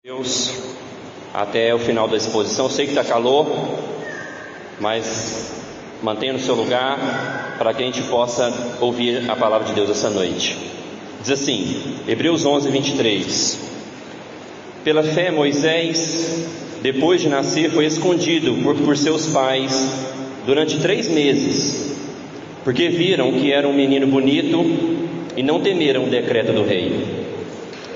Deus até o final da exposição. Eu sei que está calor, mas mantenha no seu lugar para que a gente possa ouvir a palavra de Deus essa noite. Diz assim, Hebreus 11, 23: Pela fé Moisés, depois de nascer, foi escondido por seus pais durante 3 meses, porque viram que era um menino bonito e não temeram o decreto do rei.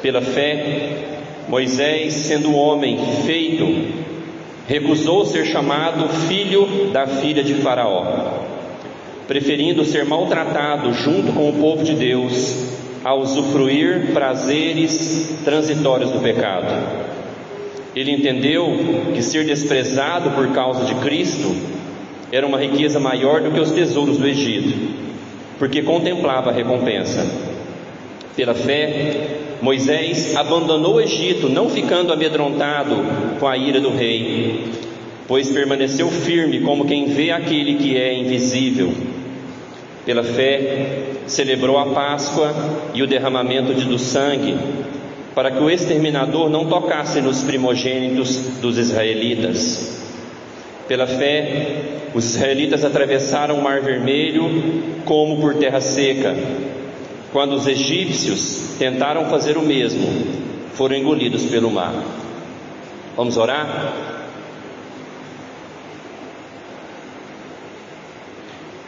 Pela fé Moisés, sendo homem feito, recusou ser chamado filho da filha de Faraó, preferindo ser maltratado junto com o povo de Deus a usufruir prazeres transitórios do pecado. Ele entendeu que ser desprezado por causa de Cristo era uma riqueza maior do que os tesouros do Egito, porque contemplava a recompensa. Pela fé Moisés abandonou o Egito, não ficando amedrontado com a ira do rei, pois permaneceu firme como quem vê aquele que é invisível. Pela fé celebrou a Páscoa e o derramamento do sangue, para que o exterminador não tocasse nos primogênitos dos israelitas. Pela fé os israelitas atravessaram o Mar Vermelho como por terra seca. Quando os egípcios tentaram fazer o mesmo, foram engolidos pelo mar. Vamos orar?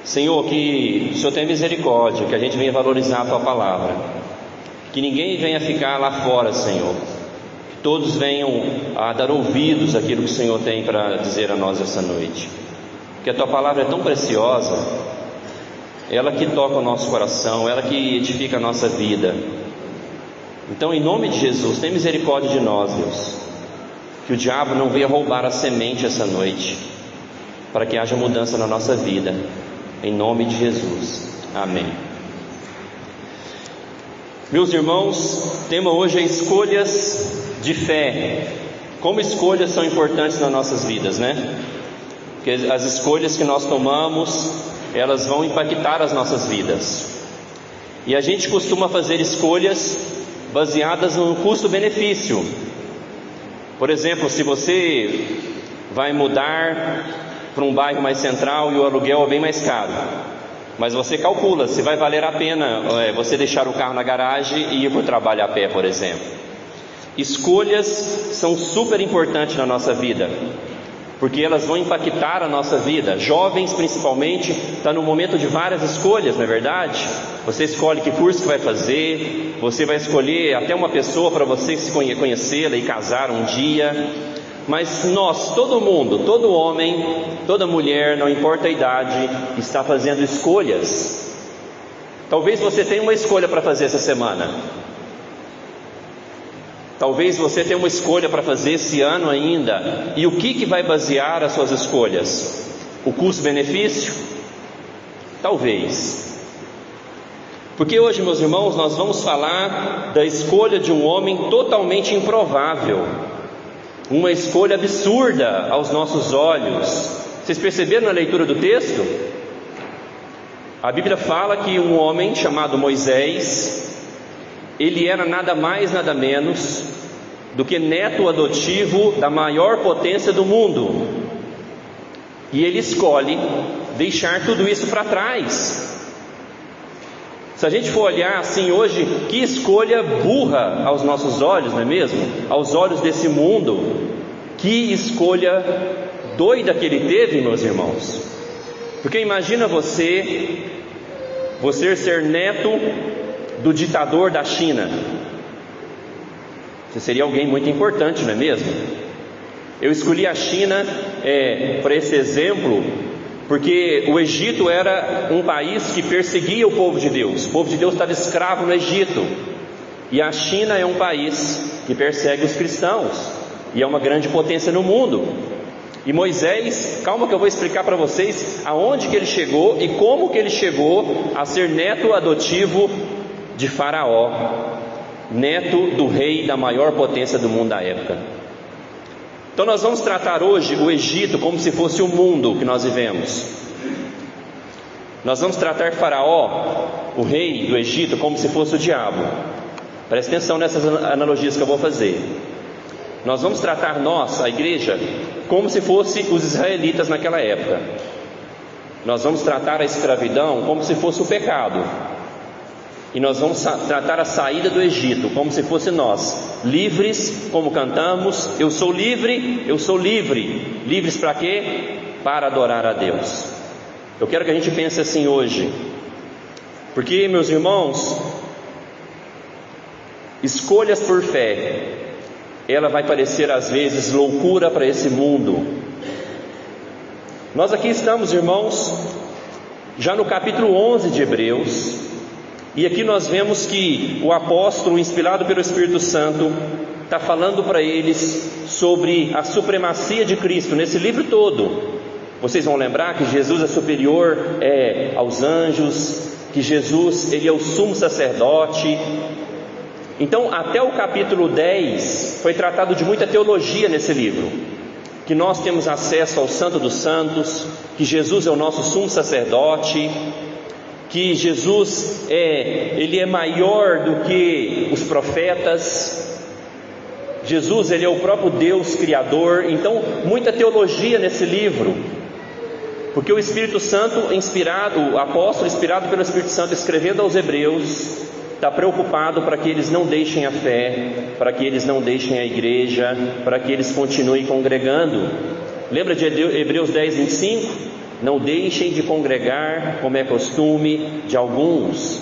Senhor, que o Senhor tenha misericórdia, que a gente venha valorizar a Tua palavra, que ninguém venha ficar lá fora, Senhor, que todos venham a dar ouvidos àquilo que o Senhor tem para dizer a nós essa noite, que a Tua palavra é tão preciosa, ela que toca o nosso coração, ela que edifica a nossa vida. Então, em nome de Jesus, tem misericórdia de nós, Deus, que o diabo não venha roubar a semente essa noite, para que haja mudança na nossa vida, em nome de Jesus, amém. Meus irmãos, o tema hoje é escolhas de fé. Como escolhas são importantes nas nossas vidas, né? Porque as escolhas que nós tomamos, elas vão impactar as nossas vidas. E a gente costuma fazer escolhas baseadas no custo-benefício. Por exemplo, se você vai mudar para um bairro mais central e o aluguel é bem mais caro, mas você calcula se vai valer a pena você deixar o carro na garagem e ir para o trabalho a pé, por exemplo. Escolhas são super importantes na nossa vida, porque elas vão impactar a nossa vida. Jovens principalmente, está no momento de várias escolhas, não é verdade? Você escolhe que curso que vai fazer, você vai escolher até uma pessoa para você se conhecê-la e casar um dia. Mas nós, todo mundo, todo homem, toda mulher, não importa a idade, está fazendo escolhas. Talvez você tenha uma escolha para fazer essa semana. Talvez você tenha uma escolha para fazer esse ano ainda. E o que vai basear as suas escolhas? O custo-benefício? Talvez. Porque hoje, meus irmãos, nós vamos falar da escolha de um homem totalmente improvável. Uma escolha absurda aos nossos olhos. Vocês perceberam na leitura do texto? A Bíblia fala que um homem chamado Moisés, ele era nada mais, nada menos do que neto adotivo da maior potência do mundo. E ele escolhe deixar tudo isso para trás. Se a gente for olhar assim hoje, que escolha burra aos nossos olhos, não é mesmo? Aos olhos desse mundo, que escolha doida que ele teve, meus irmãos. Porque imagina você ser neto do ditador da China. Você seria alguém muito importante, não é mesmo? Eu escolhi a China para esse exemplo, porque o Egito era um país que perseguia o povo de Deus. O povo de Deus estava escravo no Egito. E a China é um país que persegue os cristãos, e é uma grande potência no mundo. E Moisés, calma que eu vou explicar para vocês aonde que ele chegou e como que ele chegou a ser neto adotivo de Faraó, neto do rei da maior potência do mundo da época. Então nós vamos tratar hoje o Egito como se fosse o mundo que nós vivemos. Nós vamos tratar Faraó, o rei do Egito, como se fosse o diabo. Preste atenção nessas analogias que eu vou fazer. Nós vamos tratar nós, a igreja, como se fosse os israelitas naquela época. Nós vamos tratar a escravidão como se fosse o pecado. E nós vamos tratar a saída do Egito como se fosse nós, livres, como cantamos, eu sou livre, eu sou livre. Livres para quê? Para adorar a Deus. Eu quero que a gente pense assim hoje, porque, meus irmãos, escolhas por fé, ela vai parecer às vezes loucura para esse mundo. Nós aqui estamos, irmãos, já no capítulo 11 de Hebreus, e aqui nós vemos que o apóstolo, inspirado pelo Espírito Santo, está falando para eles sobre a supremacia de Cristo nesse livro todo. Vocês vão lembrar que Jesus é superior aos anjos, que Jesus ele é o sumo sacerdote. Então, até o capítulo 10 foi tratado de muita teologia nesse livro, que nós temos acesso ao Santo dos Santos, que Jesus é o nosso sumo sacerdote, que Jesus ele é maior do que os profetas. Jesus ele é o próprio Deus Criador. Então, muita teologia nesse livro, porque o Espírito Santo inspirado, o apóstolo inspirado pelo Espírito Santo escrevendo aos Hebreus, está preocupado para que eles não deixem a fé, para que eles não deixem a igreja, para que eles continuem congregando. Lembra de Hebreus 10, 25? Não deixem de congregar, como é costume de alguns.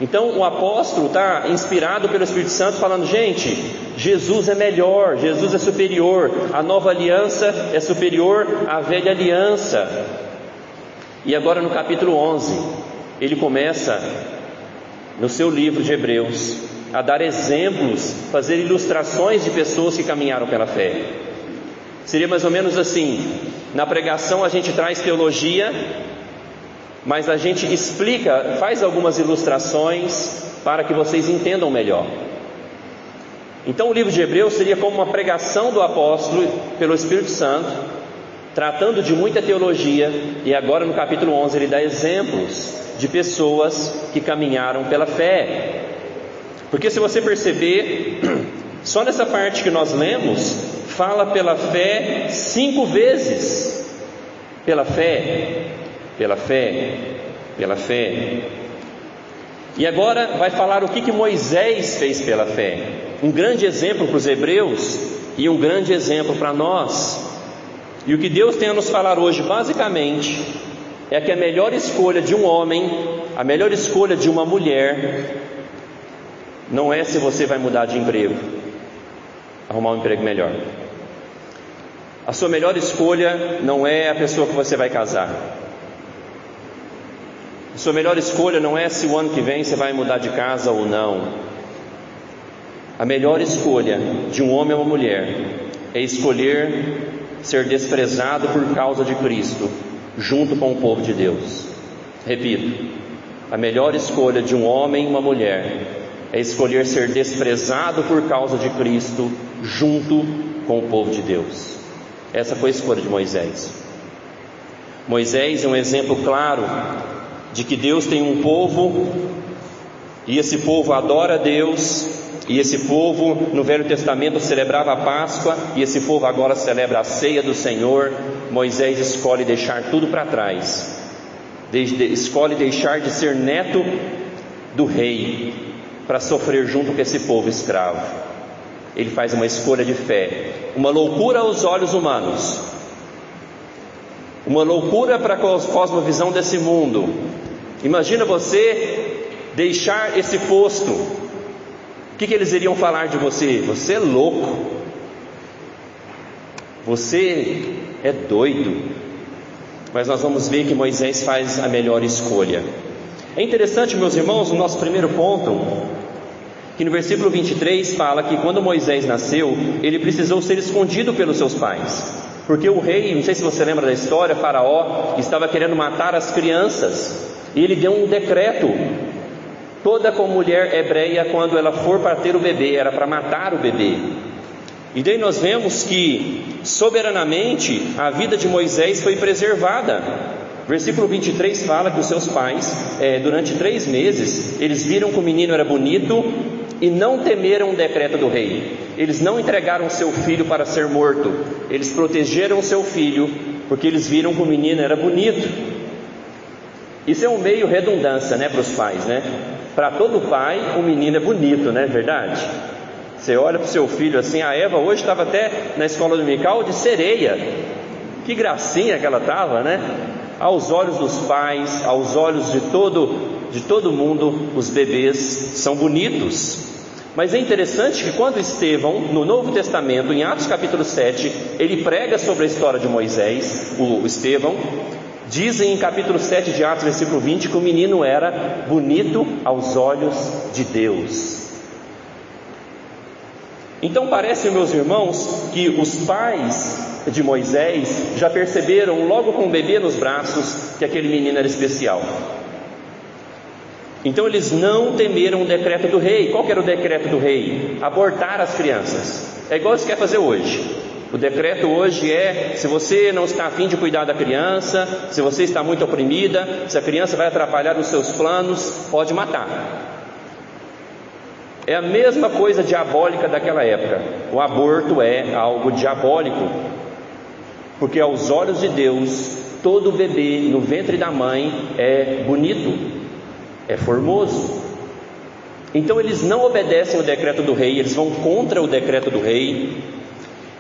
Então o apóstolo está inspirado pelo Espírito Santo falando: gente, Jesus é melhor, Jesus é superior, a nova aliança é superior à velha aliança. E agora no capítulo 11, ele começa no seu livro de Hebreus a dar exemplos, fazer ilustrações de pessoas que caminharam pela fé. Seria mais ou menos assim: na pregação a gente traz teologia, mas a gente explica, faz algumas ilustrações para que vocês entendam melhor. Então o livro de Hebreus seria como uma pregação do apóstolo pelo Espírito Santo, tratando de muita teologia, e agora no capítulo 11 ele dá exemplos de pessoas que caminharam pela fé. Porque se você perceber, só nessa parte que nós lemos, fala pela fé 5 vezes. Pela fé, pela fé, pela fé. E agora vai falar o que Moisés fez pela fé. Um grande exemplo para os hebreus e um grande exemplo para nós. E o que Deus tem a nos falar hoje, basicamente, é que a melhor escolha de um homem, a melhor escolha de uma mulher, não é se você vai mudar de emprego, arrumar um emprego melhor. A sua melhor escolha não é a pessoa que você vai casar. A sua melhor escolha não é se o ano que vem você vai mudar de casa ou não. A melhor escolha de um homem ou uma mulher é escolher ser desprezado por causa de Cristo, junto com o povo de Deus. Repito, a melhor escolha de um homem e uma mulher é escolher ser desprezado por causa de Cristo, junto com o povo de Deus. Essa foi a escolha de Moisés. Moisés é um exemplo claro de que Deus tem um povo, e esse povo adora a Deus, e esse povo no Velho Testamento celebrava a Páscoa, e esse povo agora celebra a ceia do Senhor. Moisés escolhe deixar tudo para trás, escolhe deixar de ser neto do rei, para sofrer junto com esse povo escravo. Ele faz uma escolha de fé, uma loucura aos olhos humanos, uma loucura para a cosmovisão desse mundo. Imagina você deixar esse posto. O que eles iriam falar de você? Você é louco, você é doido. Mas nós vamos ver que Moisés faz a melhor escolha. É interessante, meus irmãos, o nosso primeiro ponto, que no versículo 23 fala que quando Moisés nasceu, ele precisou ser escondido pelos seus pais, porque o rei, não sei se você lembra da história, Faraó, estava querendo matar as crianças, e ele deu um decreto: toda mulher hebreia, quando ela for para ter o bebê, era para matar o bebê. E daí nós vemos que soberanamente a vida de Moisés foi preservada. Versículo 23 fala que os seus pais, durante 3 meses, eles viram que o menino era bonito, e não temeram o decreto do rei. Eles não entregaram seu filho para ser morto, eles protegeram seu filho, porque eles viram que o menino era bonito. Isso é um meio redundância, né, para os pais, né? Para todo pai, o menino é bonito, não é verdade? Você olha para o seu filho assim, a Eva hoje estava até na escola dominical de sereia. Que gracinha que ela estava, né? Aos olhos dos pais, aos olhos de todo mundo, os bebês são bonitos. Mas é interessante que quando Estevão, no Novo Testamento, em Atos capítulo 7, ele prega sobre a história de Moisés, o Estevão, dizem em capítulo 7 de Atos, versículo 20, que o menino era bonito aos olhos de Deus. Então parece, meus irmãos, que os pais de Moisés já perceberam logo com o bebê nos braços que aquele menino era especial. Então eles não temeram o decreto do rei. Qual que era o decreto do rei? Abortar as crianças. É igual você quer fazer hoje. O decreto hoje é: se você não está a fim de cuidar da criança, se você está muito oprimida, se a criança vai atrapalhar os seus planos, pode matar. É a mesma coisa diabólica daquela época. O aborto é algo diabólico, porque aos olhos de Deus, todo bebê no ventre da mãe é bonito, é formoso. Então eles não obedecem o decreto do rei, eles vão contra o decreto do rei,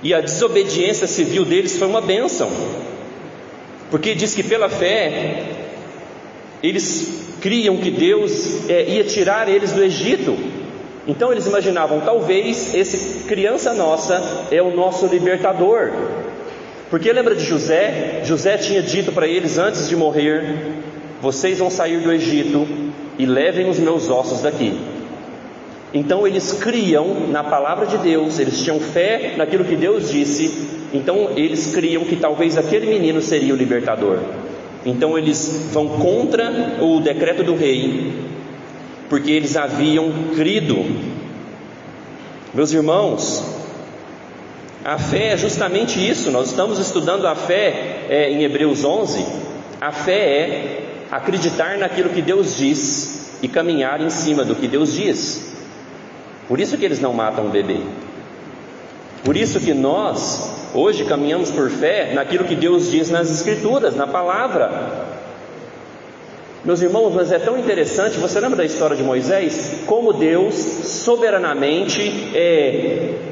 e a desobediência civil deles foi uma bênção, porque diz que pela fé eles criam que Deus ia tirar eles do Egito. Então eles imaginavam, talvez esse criança nossa é o nosso libertador. Porque lembra de José? José tinha dito para eles antes de morrer: vocês vão sair do Egito e levem os meus ossos daqui. Então eles criam na palavra de Deus, eles tinham fé naquilo que Deus disse. Então eles criam que talvez aquele menino seria o libertador. Então eles vão contra o decreto do rei, porque eles haviam crido. Meus irmãos, a fé é justamente isso. Nós estamos estudando a fé em Hebreus 11. A fé é acreditar naquilo que Deus diz e caminhar em cima do que Deus diz. Por isso que eles não matam o bebê. Por isso que nós hoje caminhamos por fé naquilo que Deus diz nas Escrituras, na palavra. Meus irmãos, mas é tão interessante. Você lembra da história de Moisés? Como Deus soberanamente,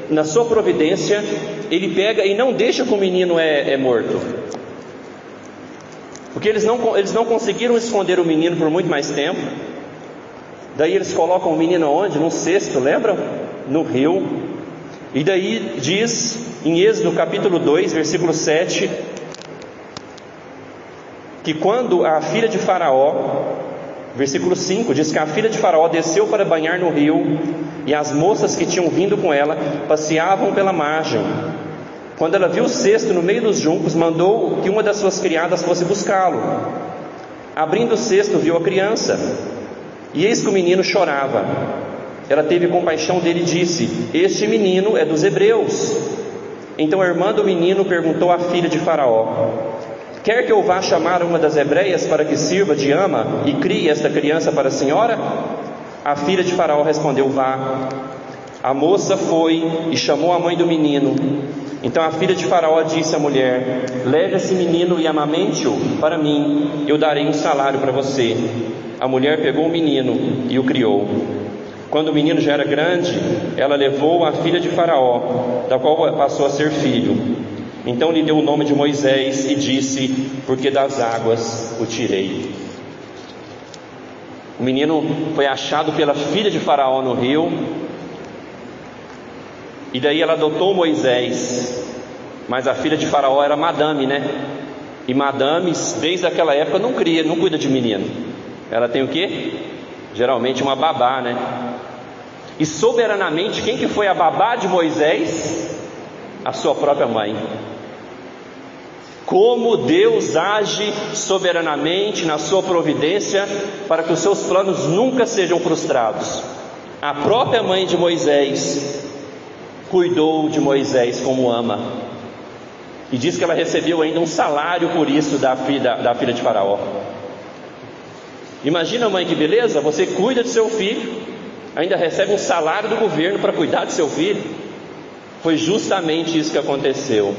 na sua providência, ele pega e não deixa que o menino é morto. Porque eles não conseguiram esconder o menino por muito mais tempo. Daí eles colocam o menino onde? Num cesto, lembram? No rio. E daí diz em Êxodo capítulo 2, versículo 7, que quando a filha de Faraó, versículo 5, diz que a filha de Faraó desceu para banhar no rio, e as moças que tinham vindo com ela passeavam pela margem. Quando ela viu o cesto no meio dos juncos, mandou que uma das suas criadas fosse buscá-lo. Abrindo o cesto, viu a criança, e eis que o menino chorava. Ela teve compaixão dele e disse: este menino é dos hebreus. Então a irmã do menino perguntou à filha de Faraó: quer que eu vá chamar uma das hebreias para que sirva de ama e crie esta criança para a senhora? A filha de Faraó respondeu: vá. A moça foi e chamou a mãe do menino. Então a filha de Faraó disse à mulher: leve esse menino e amamente-o para mim, eu darei um salário para você. A mulher pegou o menino e o criou. Quando o menino já era grande, ela levou a filha de Faraó, da qual passou a ser filho. Então lhe deu o nome de Moisés e disse: porque das águas o tirei. O menino foi achado pela filha de Faraó no rio, e daí ela adotou Moisés. Mas a filha de Faraó era madame, né? E madames, desde aquela época, não cuida de menino. Ela tem o quê? Geralmente uma babá, né? E soberanamente, quem que foi a babá de Moisés? A sua própria mãe. Como Deus age soberanamente na sua providência para que os seus planos nunca sejam frustrados. A própria mãe de Moisés cuidou de Moisés como ama, e diz que ela recebeu ainda um salário por isso da filha de Faraó. Imagina, mãe, que beleza. Você cuida de seu filho, ainda recebe um salário do governo para cuidar do seu filho. Foi justamente isso que aconteceu.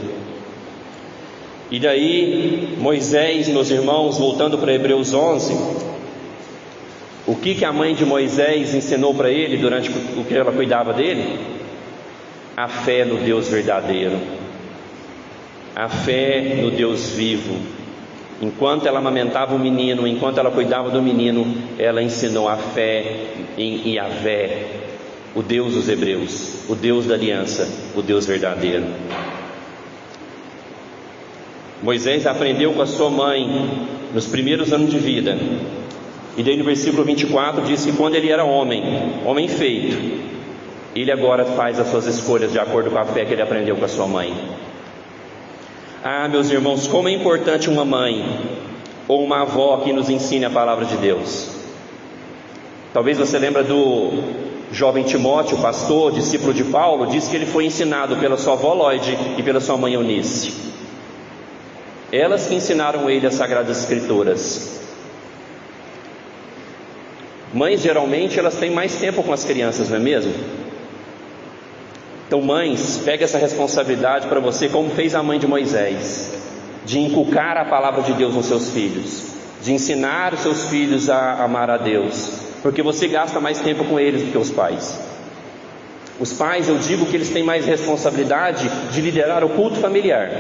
E daí Moisés, meus irmãos, voltando para Hebreus 11, o que a mãe de Moisés ensinou para ele durante o que ela cuidava dele? A fé no Deus verdadeiro, a fé no Deus vivo. Enquanto ela amamentava o menino, enquanto ela cuidava do menino, ela ensinou a fé em Yahvé, o Deus dos hebreus, o Deus da aliança, o Deus verdadeiro. Moisés aprendeu com a sua mãe nos primeiros anos de vida. E daí no versículo 24 diz que quando ele era homem feito, ele agora faz as suas escolhas de acordo com a fé que ele aprendeu com a sua mãe. Ah, meus irmãos, como é importante uma mãe ou uma avó que nos ensine a palavra de Deus. Talvez você lembre do jovem Timóteo, pastor, discípulo de Paulo, diz que ele foi ensinado pela sua avó Lloyd e pela sua mãe Eunice. Elas que ensinaram ele as Sagradas Escrituras. Mães, geralmente, elas têm mais tempo com as crianças, não é mesmo? Então, mães, pegue essa responsabilidade para você, como fez a mãe de Moisés, de inculcar a palavra de Deus nos seus filhos, de ensinar os seus filhos a amar a Deus, porque você gasta mais tempo com eles do que os pais. Os pais, eu digo que eles têm mais responsabilidade de liderar o culto familiar,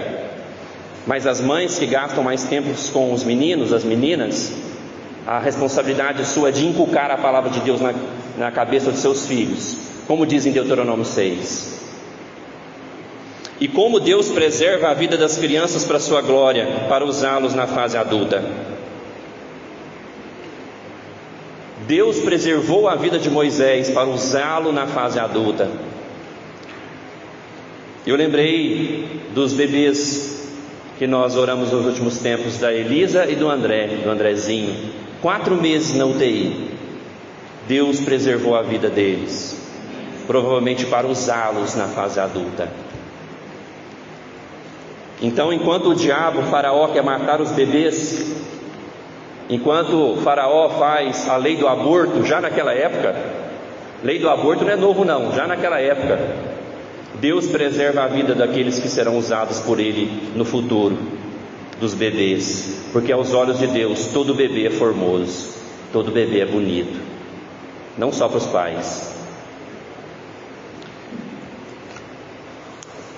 mas as mães que gastam mais tempo com os meninos, as meninas, a responsabilidade sua é de inculcar a palavra de Deus na cabeça dos seus filhos, como diz em Deuteronômio 6. E como Deus preserva a vida das crianças para a sua glória, para usá-los na fase adulta. Deus preservou a vida de Moisés para usá-lo na fase adulta. Eu lembrei dos bebês que nós oramos nos últimos tempos, da Elisa e do Andrezinho, 4 meses na UTI. Deus preservou a vida deles, provavelmente para usá-los na fase adulta. Então, enquanto o diabo, o faraó, quer matar os bebês, enquanto o faraó faz a lei do aborto, já naquela época, lei do aborto não é novo não, já naquela época, Deus preserva a vida daqueles que serão usados por Ele no futuro, dos bebês, porque aos olhos de Deus todo bebê é formoso, todo bebê é bonito, não só para os pais.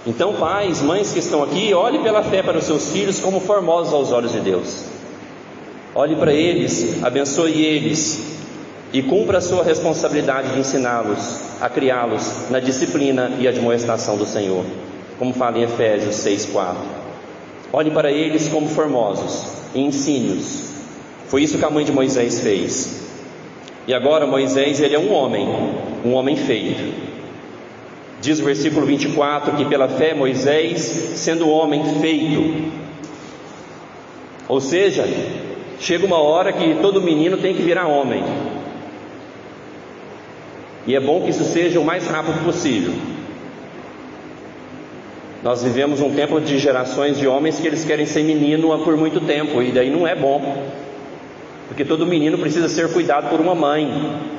Então, pais, mães que estão aqui, olhe pela fé para os seus filhos como formosos aos olhos de Deus. Olhe para eles, abençoe eles e cumpra a sua responsabilidade de ensiná-los, a criá-los na disciplina e admoestação do Senhor, como fala em Efésios 6:4. Olhe para eles como formosos e ensine-os. Foi isso que a mãe de Moisés fez. E agora Moisés, ele é um homem feito. Diz o versículo 24 que pela fé Moisés, sendo homem feito, ou seja, chega uma hora que todo menino tem que virar homem, e é bom que isso seja o mais rápido possível. Nós vivemos um tempo de gerações de homens que eles querem ser menino por muito tempo, e daí não é bom, porque todo menino precisa ser cuidado por uma mãe.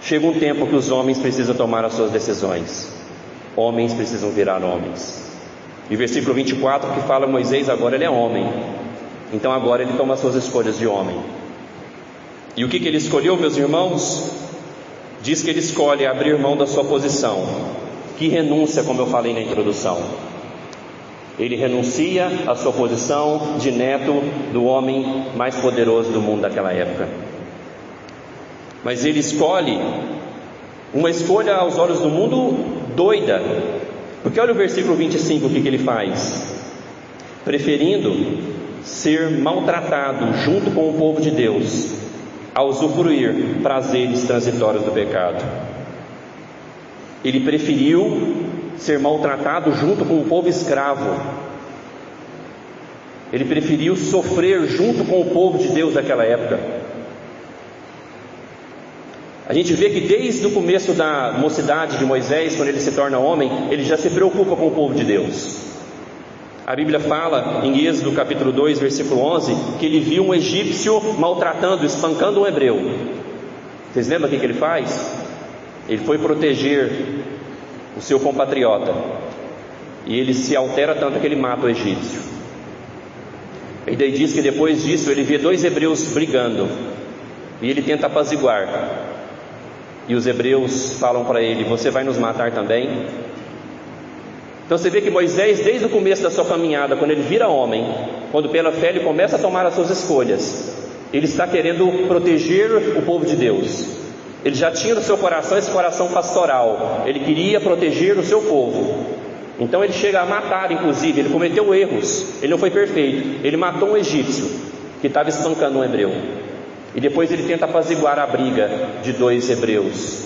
Chega um tempo que os homens precisam tomar as suas decisões. Homens precisam virar homens. E o versículo 24 que fala Moisés, agora ele é homem. Então agora ele toma as suas escolhas de homem. E o que ele escolheu, meus irmãos? Diz que ele escolhe abrir mão da sua posição. Que renúncia, como eu falei na introdução. Ele renuncia à sua posição de neto do homem mais poderoso do mundo daquela época. Mas ele escolhe uma escolha aos olhos do mundo doida, porque olha o versículo 25, o que ele faz? Preferindo ser maltratado junto com o povo de Deus, a usufruir prazeres transitórios do pecado. Ele preferiu ser maltratado junto com o povo escravo. Ele preferiu sofrer junto com o povo de Deus daquela época. A gente vê que desde o começo da mocidade de Moisés, quando ele se torna homem, ele já se preocupa com o povo de Deus. A Bíblia fala em Êxodo capítulo 2, versículo 11, que ele viu um egípcio maltratando, espancando um hebreu. Vocês lembram o que ele faz? Ele foi proteger o seu compatriota, e ele se altera tanto que ele mata o egípcio. E daí diz que depois disso ele vê 2 hebreus brigando, e ele tenta apaziguar, e os hebreus falam para ele: você vai nos matar também? Então você vê que Moisés, desde o começo da sua caminhada, quando ele vira homem, quando pela fé ele começa a tomar as suas escolhas, ele está querendo proteger o povo de Deus. Ele já tinha no seu coração esse coração pastoral, ele queria proteger o seu povo. Então ele chega a matar, inclusive, ele cometeu erros, ele não foi perfeito, ele matou um egípcio que estava espancando um hebreu, e depois ele tenta apaziguar a briga de 2 hebreus.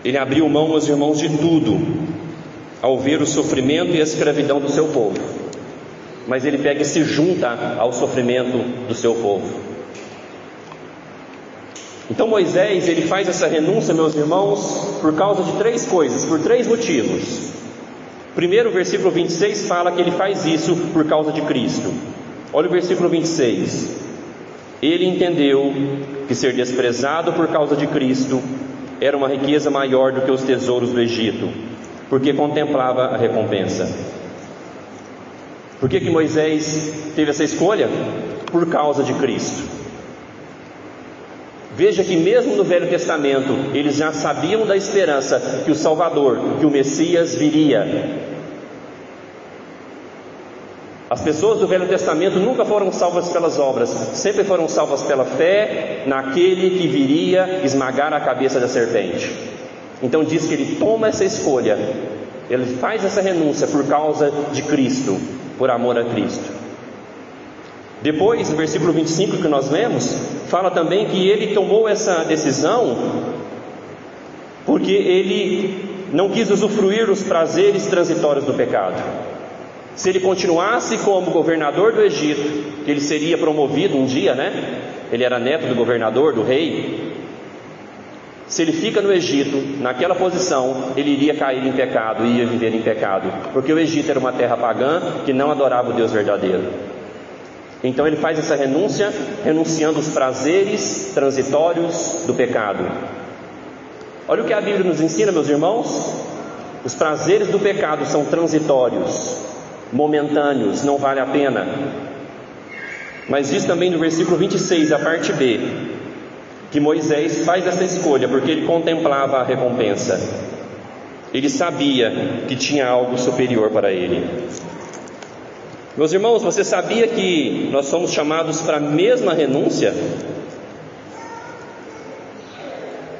Ele abriu mão, meus irmãos, de tudo ao ver o sofrimento e a escravidão do seu povo, mas ele pega e se junta ao sofrimento do seu povo. Então Moisés, ele faz essa renúncia, meus irmãos, por causa de 3 coisas, por 3 motivos. Primeiro, o versículo 26 fala que ele faz isso por causa de Cristo. Olha o versículo 26. Ele entendeu que ser desprezado por causa de Cristo era uma riqueza maior do que os tesouros do Egito, porque contemplava a recompensa. Por que Moisés teve essa escolha? Por causa de Cristo. Veja que mesmo no Velho Testamento, eles já sabiam da esperança que o Salvador, que o Messias viria. As pessoas do Velho Testamento nunca foram salvas pelas obras, sempre foram salvas pela fé naquele que viria esmagar a cabeça da serpente. Então diz que ele toma essa escolha, ele faz essa renúncia por causa de Cristo, por amor a Cristo. Depois, no versículo 25 que nós lemos, fala também que ele tomou essa decisão porque ele não quis usufruir dos prazeres transitórios do pecado. Se ele continuasse como governador do Egito, que ele seria promovido um dia, né? Ele era neto do governador, do rei. Se ele fica no Egito, naquela posição, ele iria cair em pecado, ia viver em pecado, porque o Egito era uma terra pagã que não adorava o Deus verdadeiro. Então ele faz essa renúncia, renunciando os prazeres transitórios do pecado. Olha o que a Bíblia nos ensina, meus irmãos. Os prazeres do pecado são transitórios, momentâneos, não vale a pena. Mas diz também no versículo 26, a parte B, que Moisés faz essa escolha porque ele contemplava a recompensa. Ele sabia que tinha algo superior para ele. Meus irmãos, você sabia que nós somos chamados para a mesma renúncia?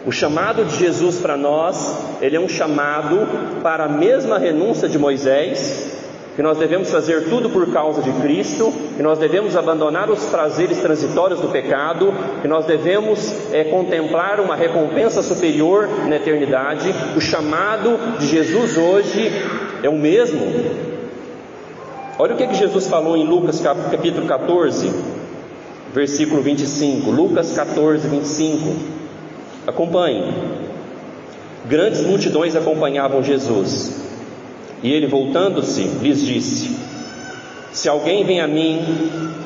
O chamado de Jesus para nós, ele é um chamado para a mesma renúncia de Moisés, que nós devemos fazer tudo por causa de Cristo, que nós devemos abandonar os prazeres transitórios do pecado, que nós devemos contemplar uma recompensa superior na eternidade. O chamado de Jesus hoje é o mesmo. Olha o que Jesus falou em Lucas capítulo 14, versículo 25. Lucas 14, 25. Acompanhe. Grandes multidões acompanhavam Jesus, e ele, voltando-se, lhes disse: se alguém vem a mim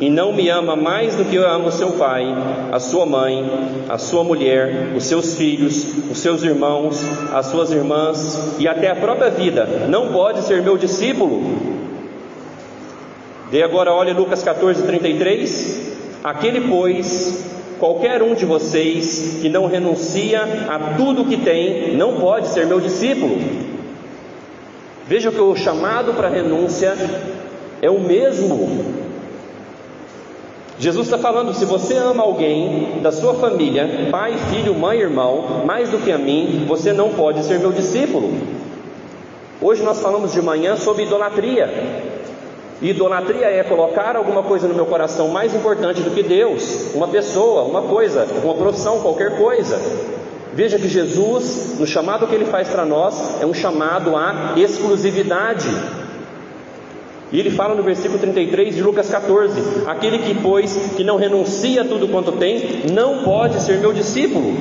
e não me ama mais do que eu amo seu pai, a sua mãe, a sua mulher, os seus filhos, os seus irmãos, as suas irmãs e até a própria vida, não pode ser meu discípulo. E agora olha Lucas 14, 33. Aquele, pois, qualquer um de vocês que não renuncia a tudo o que tem, não pode ser meu discípulo. Veja que o chamado para a renúncia é o mesmo. Jesus está falando: se você ama alguém da sua família, pai, filho, mãe, irmão, mais do que a mim, você não pode ser meu discípulo. Hoje nós falamos de manhã sobre idolatria. Idolatria é colocar alguma coisa no meu coração mais importante do que Deus, uma pessoa, uma coisa, uma profissão, qualquer coisa. Veja que Jesus, no chamado que Ele faz para nós, é um chamado à exclusividade. E Ele fala no versículo 33 de Lucas 14: aquele que, pois, que não renuncia a tudo quanto tem, não pode ser meu discípulo.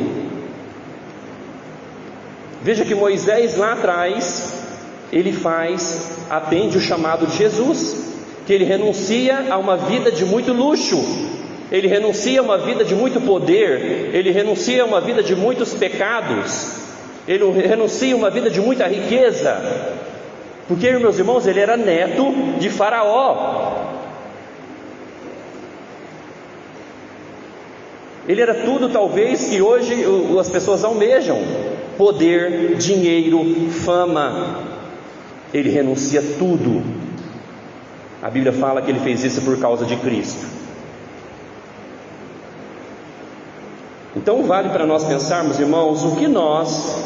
Veja que Moisés lá atrás, ele atende o chamado de Jesus, que ele renuncia a uma vida de muito luxo, ele renuncia a uma vida de muito poder, ele renuncia a uma vida de muitos pecados, ele renuncia a uma vida de muita riqueza, porque, meus irmãos, ele era neto de Faraó. Ele era tudo, talvez, que hoje as pessoas almejam: poder, dinheiro, fama. Ele renuncia tudo. A Bíblia fala que ele fez isso por causa de Cristo. Então vale para nós pensarmos, irmãos, o que nós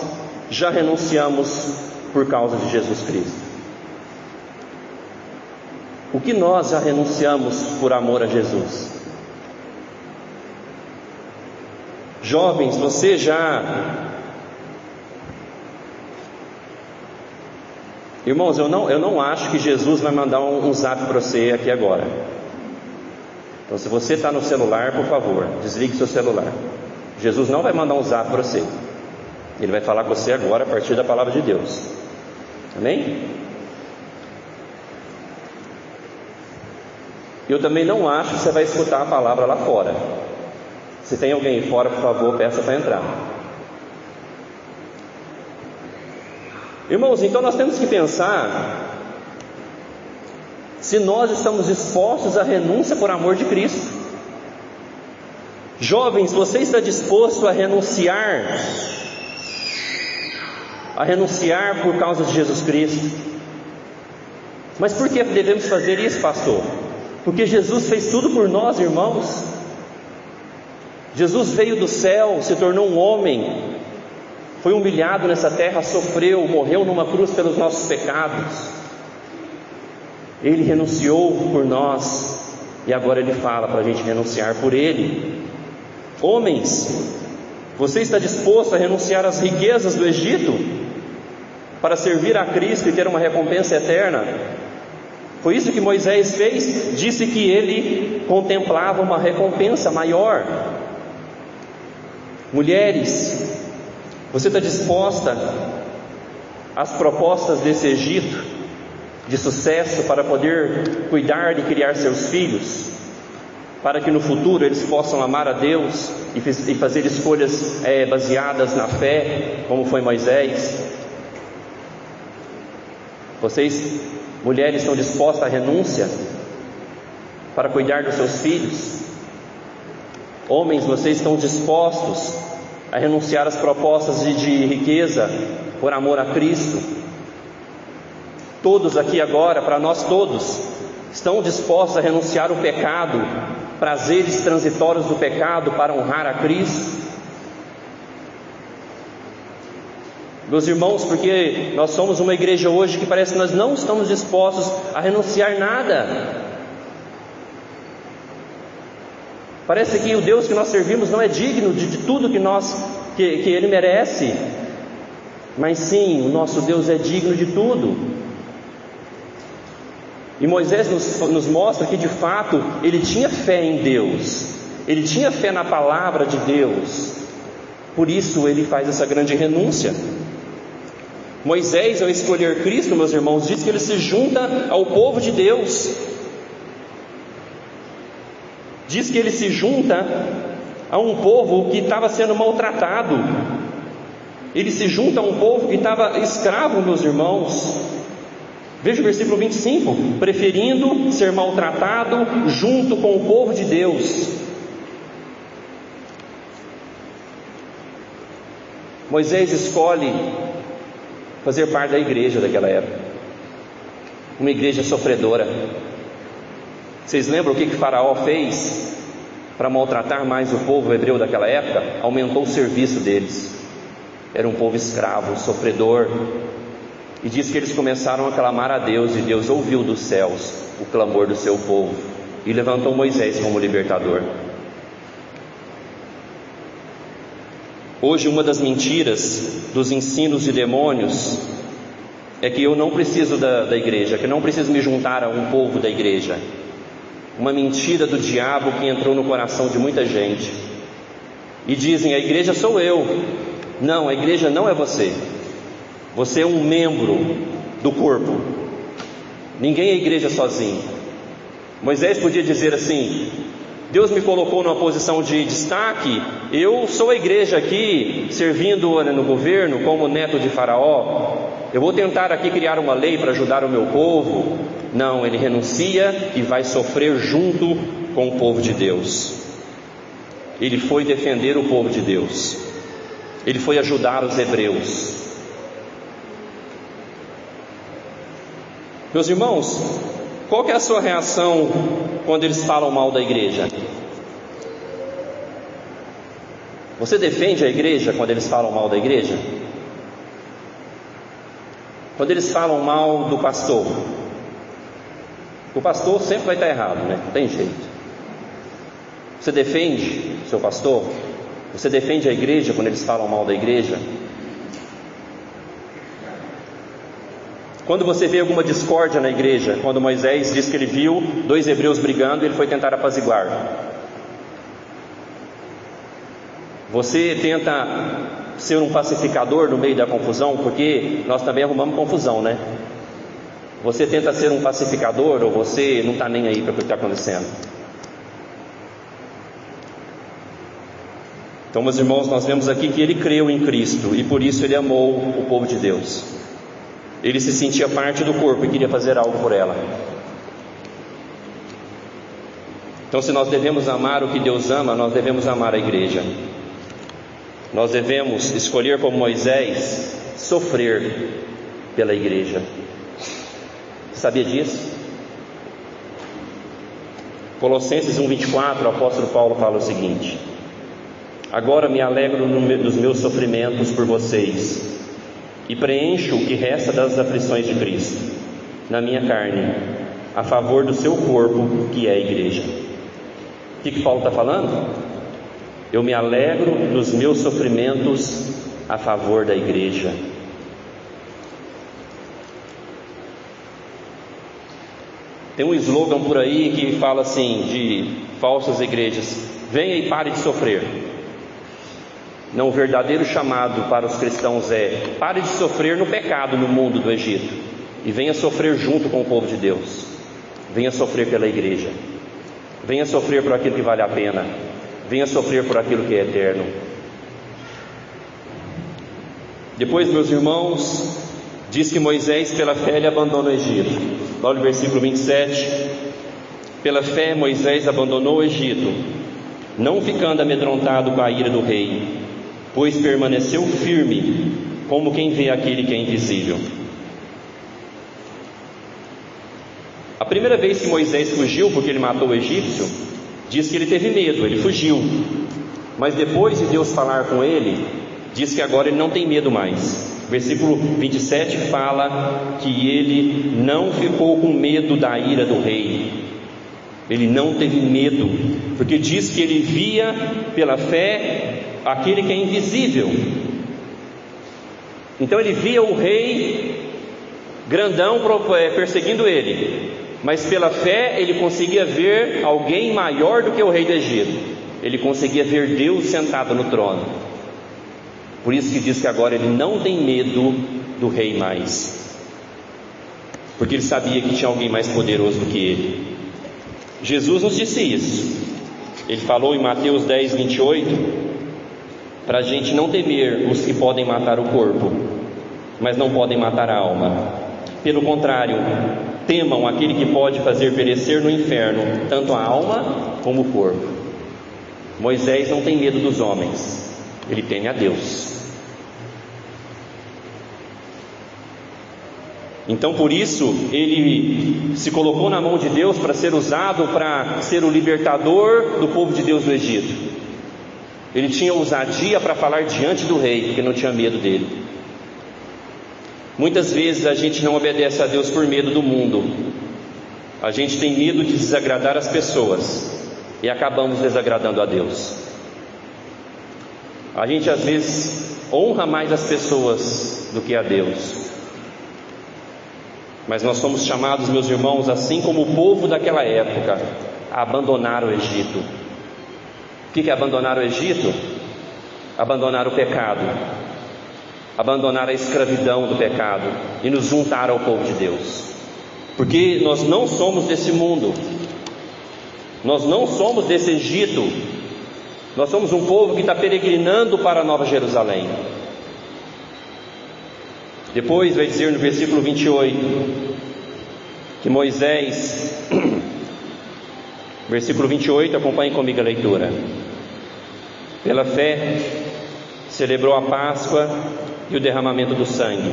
já renunciamos por causa de Jesus Cristo. O que nós já renunciamos por amor a Jesus. Jovens, você já... Irmãos, eu não acho que Jesus vai mandar um zap para você aqui agora. Então, se você está no celular, por favor, desligue seu celular. Jesus não vai mandar um zap para você. Ele vai falar com você agora a partir da palavra de Deus. Amém? Eu também não acho que você vai escutar a palavra lá fora. Se tem alguém aí fora, por favor, peça para entrar. Irmãos, então nós temos que pensar se nós estamos dispostos à renúncia por amor de Cristo. Jovens, você está disposto a renunciar por causa de Jesus Cristo? Mas por que devemos fazer isso, pastor? Porque Jesus fez tudo por nós, irmãos. Jesus veio do céu, se tornou um homem, foi humilhado nessa terra, sofreu, morreu numa cruz pelos nossos pecados. Ele renunciou por nós, e agora Ele fala para a gente renunciar por Ele. Homens, você está disposto a renunciar às riquezas do Egito para servir a Cristo e ter uma recompensa eterna? Foi isso que Moisés fez. Disse que ele contemplava uma recompensa maior. Mulheres, você está disposta às propostas desse Egito de sucesso para poder cuidar e criar seus filhos, para que no futuro eles possam amar a Deus e fazer escolhas baseadas na fé, como foi Moisés? Vocês, mulheres, estão dispostas à renúncia para cuidar dos seus filhos? Homens, vocês estão dispostos a renunciar às propostas de riqueza por amor a Cristo? Todos aqui agora, para nós todos, estão dispostos a renunciar o pecado, prazeres transitórios do pecado, para honrar a Cristo? Meus irmãos, porque nós somos uma igreja hoje que parece que nós não estamos dispostos a renunciar nada. Parece que o Deus que nós servimos não é digno de tudo que Ele merece. Mas sim, o nosso Deus é digno de tudo. E Moisés nos mostra que de fato ele tinha fé em Deus, ele tinha fé na palavra de Deus. Por isso ele faz essa grande renúncia. Moisés, ao escolher Cristo, meus irmãos, diz que ele se junta ao povo de Deus. Diz que ele se junta a um povo que estava sendo maltratado. Ele se junta a um povo que estava escravo, meus irmãos. Veja o versículo 25: preferindo ser maltratado junto com o povo de Deus. Moisés escolhe fazer parte da igreja daquela época, uma igreja sofredora. Vocês lembram o que Faraó fez para maltratar mais o povo hebreu daquela época? Aumentou o serviço deles. Era um povo escravo, sofredor. E diz que eles começaram a clamar a Deus, e Deus ouviu dos céus o clamor do seu povo e levantou Moisés como libertador. Hoje, uma das mentiras dos ensinos de demônios é que eu não preciso da igreja, que eu não preciso me juntar a um povo da igreja. Uma mentira do diabo que entrou no coração de muita gente. E dizem: a igreja sou eu. Não, a igreja não é você. Você é um membro do corpo. Ninguém é igreja sozinho. Moisés podia dizer assim: Deus me colocou numa posição de destaque, eu sou a igreja aqui, servindo no governo como neto de Faraó, eu vou tentar aqui criar uma lei para ajudar o meu povo. Não, ele renuncia e vai sofrer junto com o povo de Deus. Ele foi defender o povo de Deus, ele foi ajudar os hebreus. Meus irmãos, qual que é a sua reação quando eles falam mal da igreja? Você defende a igreja quando eles falam mal da igreja? Quando eles falam mal do pastor, o pastor sempre vai estar errado, né? Não tem jeito. Você defende o seu pastor? Você defende a igreja quando eles falam mal da igreja? Quando você vê alguma discórdia na igreja, quando Moisés diz que ele viu 2 hebreus brigando, ele foi tentar apaziguar. Você tenta ser um pacificador no meio da confusão, porque nós também arrumamos confusão, né? Você tenta ser um pacificador ou você não está nem aí para o que está acontecendo? Então, meus irmãos, nós vemos aqui que ele creu em Cristo e por isso ele amou o povo de Deus. Ele se sentia parte do corpo e queria fazer algo por ela. Então, se nós devemos amar o que Deus ama, nós devemos amar a igreja. Nós devemos escolher, como Moisés, sofrer pela igreja. Sabia disso? Colossenses 1:24, o apóstolo Paulo fala o seguinte: agora me alegro dos meus sofrimentos por vocês e preencho o que resta das aflições de Cristo na minha carne, a favor do seu corpo, que é a igreja. O que Paulo está falando? Eu me alegro dos meus sofrimentos a favor da igreja. Tem um slogan por aí que fala assim, de falsas igrejas: venha e pare de sofrer. Não, o verdadeiro chamado para os cristãos é: pare de sofrer no pecado no mundo do Egito e venha sofrer junto com o povo de Deus. Venha sofrer pela igreja, venha sofrer por aquilo que vale a pena, venha sofrer por aquilo que é eterno. Depois, meus irmãos, diz que Moisés pela fé ele abandona o Egito. Olha o versículo 27: pela fé Moisés abandonou o Egito, não ficando amedrontado com a ira do rei, pois permaneceu firme, como quem vê aquele que é invisível. A primeira vez que Moisés fugiu, porque ele matou o egípcio, diz que ele teve medo, ele fugiu. Mas depois de Deus falar com ele, diz que agora ele não tem medo mais. Versículo 27 fala que ele não ficou com medo da ira do rei. Ele não teve medo, porque diz que ele via pela fé aquele que é invisível. Então ele via o rei grandão perseguindo ele, mas pela fé ele conseguia ver alguém maior do que o rei do Egito. Ele conseguia ver Deus sentado no trono. Por isso que diz que agora ele não tem medo do rei mais, porque ele sabia que tinha alguém mais poderoso do que ele. Jesus nos disse isso. Ele falou em Mateus 10:28 para a gente não temer os que podem matar o corpo, mas não podem matar a alma. Pelo contrário, temam aquele que pode fazer perecer no inferno tanto a alma como o corpo. Moisés não tem medo dos homens, ele teme a Deus. Então por isso ele se colocou na mão de Deus para ser usado para ser o libertador do povo de Deus do Egito. Ele tinha ousadia para falar diante do rei, porque não tinha medo dele. Muitas vezes a gente não obedece a Deus por medo do mundo. A gente tem medo de desagradar as pessoas e acabamos desagradando a Deus. A gente às vezes honra mais as pessoas do que a Deus. Mas nós somos chamados, meus irmãos, assim como o povo daquela época, a abandonar o Egito. O que é abandonar o Egito? Abandonar o pecado, abandonar a escravidão do pecado e nos juntar ao povo de Deus. Porque nós não somos desse mundo. Nós não somos desse Egito. Nós somos um povo que está peregrinando para a Nova Jerusalém. Depois vai dizer no versículo 28 que Moisés, versículo 28, acompanhe comigo a leitura. Pela fé, celebrou a Páscoa e o derramamento do sangue,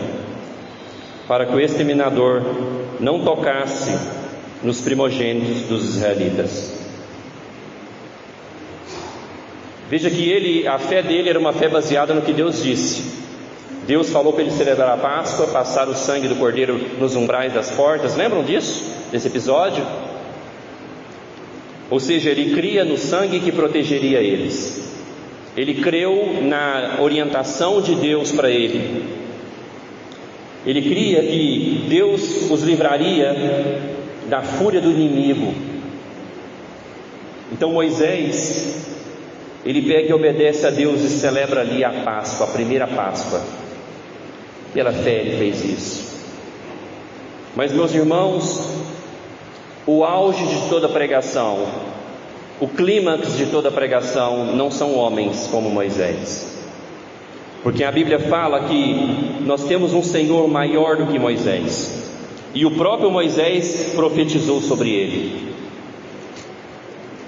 para que o exterminador não tocasse nos primogênitos dos israelitas. Veja que a fé dele era uma fé baseada no que Deus disse. Deus falou para ele celebrar a Páscoa, passar o sangue do cordeiro nos umbrais das portas. Lembram disso? Desse episódio? Ou seja, ele cria no sangue que protegeria eles. Ele creu na orientação de Deus para ele. Ele cria que Deus os livraria da fúria do inimigo. Então Moisés, ele pega e obedece a Deus e celebra ali a Páscoa, a primeira Páscoa. Pela fé ele fez isso. Mas, meus irmãos, o auge de toda pregação, o clímax de toda pregação não são homens como Moisés. Porque a Bíblia fala que nós temos um Senhor maior do que Moisés. E o próprio Moisés profetizou sobre ele.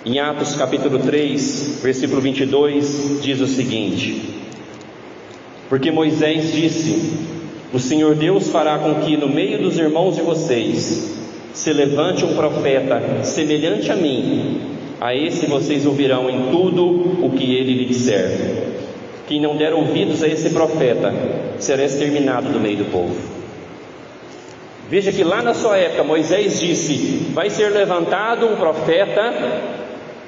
Em Atos capítulo 3, versículo 22, diz o seguinte: porque Moisés disse: o Senhor Deus fará com que no meio dos irmãos de vocês se levante um profeta semelhante a mim. A esse vocês ouvirão em tudo o que ele lhe disser. Quem não der ouvidos a esse profeta será exterminado do meio do povo. Veja que lá na sua época Moisés disse: vai ser levantado um profeta,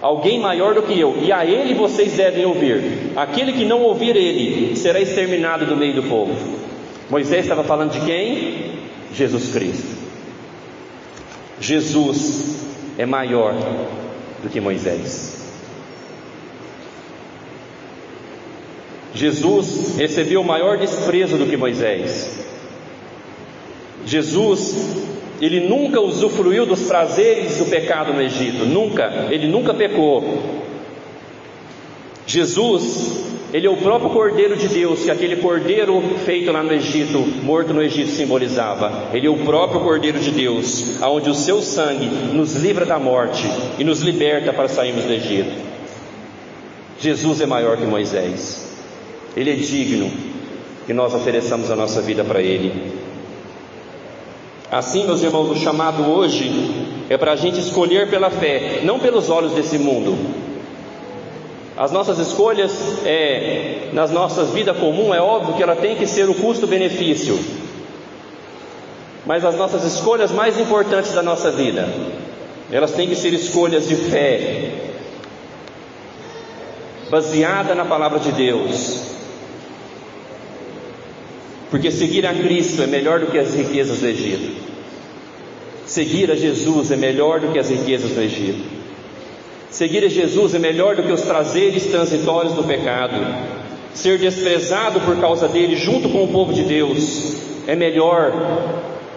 alguém maior do que eu, e a ele vocês devem ouvir. Aquele que não ouvir ele será exterminado do meio do povo. Moisés estava falando de quem? Jesus Cristo. Jesus é maior do que Moisés. Jesus recebeu maior desprezo do que Moisés. Jesus, ele nunca usufruiu dos prazeres do pecado no Egito, ele nunca pecou. Jesus, ele é o próprio Cordeiro de Deus, que aquele cordeiro feito lá no Egito, morto no Egito, simbolizava. Ele é o próprio Cordeiro de Deus, aonde o seu sangue nos livra da morte e nos liberta para sairmos do Egito. Jesus é maior que Moisés. Ele é digno que nós ofereçamos a nossa vida para ele. Assim, meus irmãos, o chamado hoje é para a gente escolher pela fé, não pelos olhos desse mundo. As nossas escolhas, nas nossas vidas comuns, é óbvio que ela tem que ser o custo-benefício. Mas as nossas escolhas mais importantes da nossa vida, elas têm que ser escolhas de fé, baseada na palavra de Deus. Porque seguir a Cristo é melhor do que as riquezas do Egito. Seguir a Jesus é melhor do que as riquezas do Egito. Seguir a Jesus é melhor do que os prazeres transitórios do pecado. Ser desprezado por causa dele junto com o povo de Deus é melhor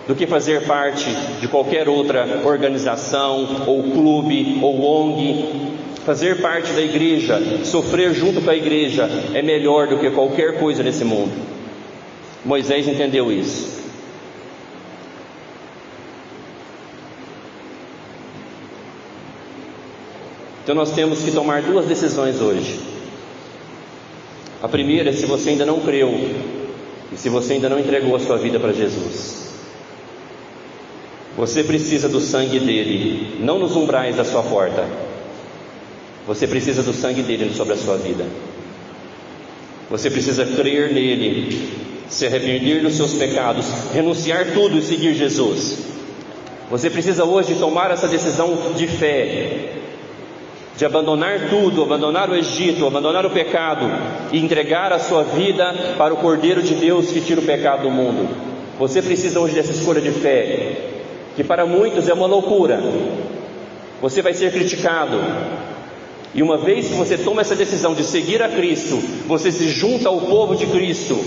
do que fazer parte de qualquer outra organização, ou clube, ou ONG. Fazer parte da igreja, sofrer junto com a igreja é melhor do que qualquer coisa nesse mundo. Moisés entendeu isso. Então nós temos que tomar duas decisões hoje. A primeira é se você ainda não creu e se você ainda não entregou a sua vida para Jesus. Você precisa do sangue dele, não nos umbrais da sua porta. Você precisa do sangue dele sobre a sua vida. Você precisa crer nele, se arrepender dos seus pecados, renunciar tudo e seguir Jesus. Você precisa hoje tomar essa decisão de fé, de abandonar tudo, abandonar o Egito, abandonar o pecado e entregar a sua vida para o Cordeiro de Deus que tira o pecado do mundo. Você precisa hoje dessa escolha de fé, que para muitos é uma loucura. Você vai ser criticado, e uma vez que você toma essa decisão de seguir a Cristo, você se junta ao povo de Cristo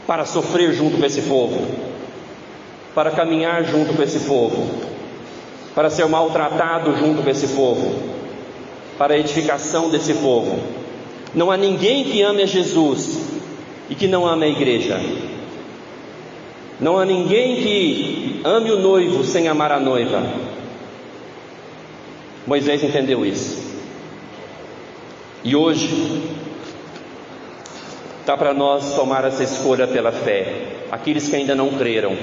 para sofrer junto com esse povo, para caminhar junto com esse povo. para ser maltratado junto com esse povo, para a edificação desse povo. Não há ninguém que ame a Jesus e que não ame a igreja. Não há ninguém que ame o noivo sem amar a noiva. Moisés entendeu isso. E hoje está para nós tomar essa escolha pela fé. Aqueles que ainda não creram,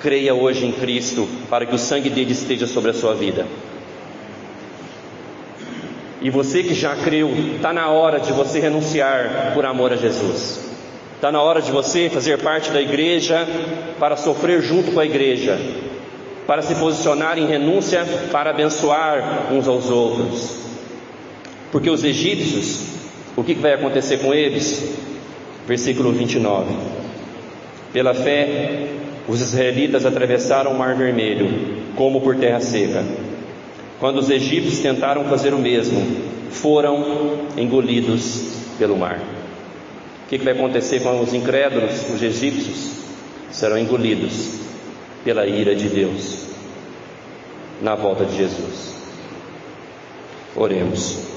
creia hoje em Cristo, para que o sangue dele esteja sobre a sua vida. E você que já creu, está na hora de você renunciar por amor a Jesus. Está na hora de você fazer parte da igreja para sofrer junto com a igreja, para se posicionar em renúncia, para abençoar uns aos outros. Porque os egípcios, o que vai acontecer com eles? Versículo 29. Pela fé, os israelitas atravessaram o Mar Vermelho, como por terra seca. Quando os egípcios tentaram fazer o mesmo, foram engolidos pelo mar. O que vai acontecer com os incrédulos? Os egípcios serão engolidos pela ira de Deus na volta de Jesus. Oremos.